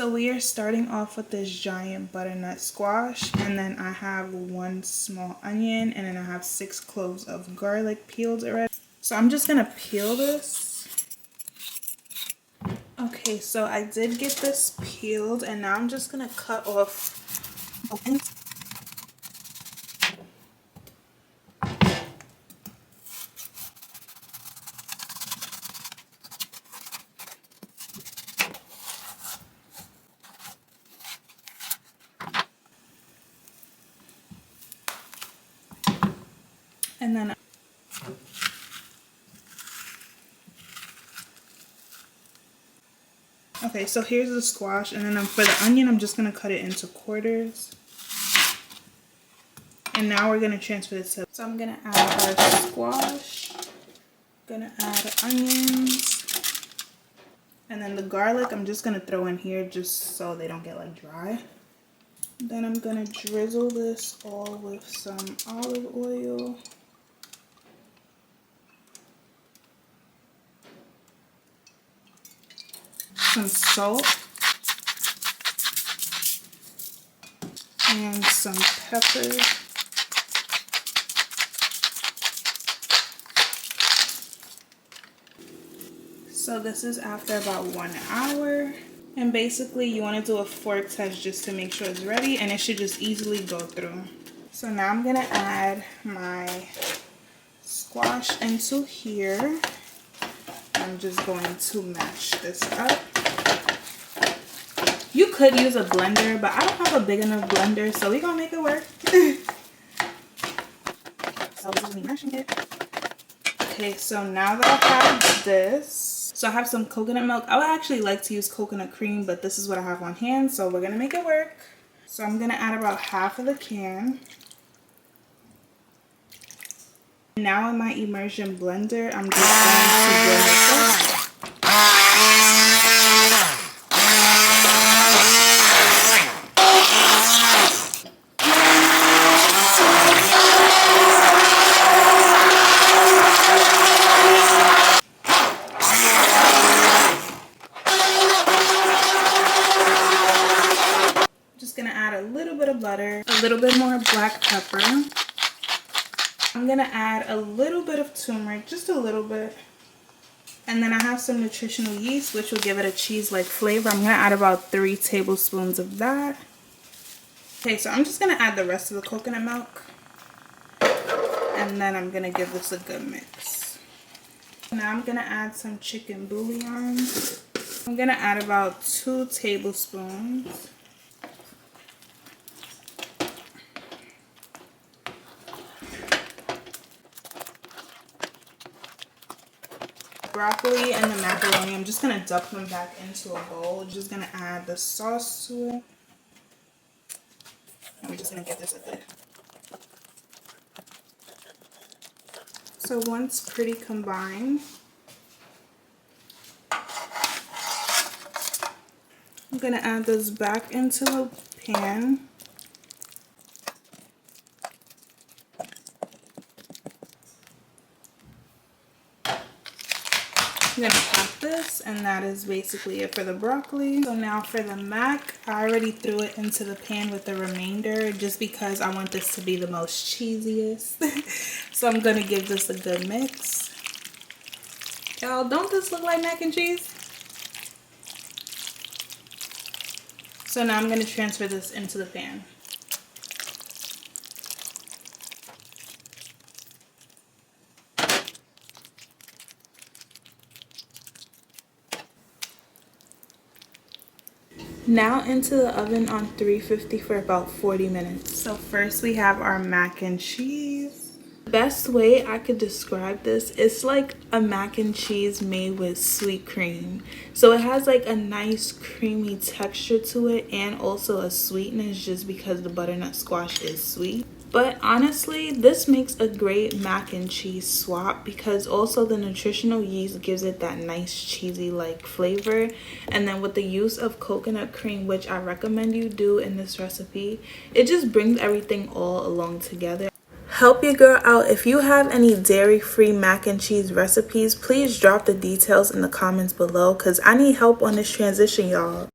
So we are starting off with this giant butternut squash, and then I have 1 small onion, and then I have 6 cloves of garlic peeled already. So I'm just gonna peel this. Okay, so I did get this peeled, and now I'm just gonna cut off both ends. And then okay, so here's the squash, and then for the onion, I'm just gonna cut it into quarters. And now we're gonna transfer this to. So I'm gonna add our squash, gonna add onions, and then the garlic I'm just gonna throw in here just so they don't get like dry. Then I'm gonna drizzle this all with some olive oil. Some salt and some pepper. So this is after about 1 hour, and basically you want to do a fork test just to make sure it's ready, and it should just easily go through. So now I'm gonna add my squash into here. I'm just going to mash this up. You could use a blender, but I don't have a big enough blender, so we're gonna make it work. So this is me mashing it. Okay, so now that I have this, so I have some coconut milk. I would actually like to use coconut cream, but this is what I have on hand, so we're gonna make it work. So I'm gonna add about half of the can. Now in my immersion blender, I'm just going to blend this up. Butter, a little bit more black pepper. I'm gonna add a little bit of turmeric, just a little bit, and then I have some nutritional yeast, which will give it a cheese-like flavor. I'm gonna add about 3 tablespoons of that. Okay, so I'm just gonna add the rest of the coconut milk, and then I'm gonna give this a good mix. Now I'm gonna add some chicken bouillon. I'm gonna add about 2 tablespoons. Broccoli and the macaroni, I'm just gonna dump them back into a bowl. Just gonna add the sauce to it. I'm just gonna get this a bit. So once pretty combined, I'm gonna add this back into the pan. I'm gonna pop this, and that is basically it for the broccoli. So now for the mac, I already threw it into the pan with the remainder just because I want this to be the most cheesiest. So I'm gonna give this a good mix. Y'all, don't this look like mac and cheese? So now I'm gonna transfer this into the pan. Now into the oven on 350 for about 40 minutes. So first we have our mac and cheese. The best way I could describe this, it's like a mac and cheese made with sweet cream. So it has like a nice creamy texture to it, and also a sweetness just because the butternut squash is sweet. But honestly, this makes a great mac and cheese swap because also the nutritional yeast gives it that nice cheesy like flavor. And then with the use of coconut cream, which I recommend you do in this recipe, it just brings everything all along together. Help your girl out. If you have any dairy-free mac and cheese recipes, please drop the details in the comments below because I need help on this transition, y'all.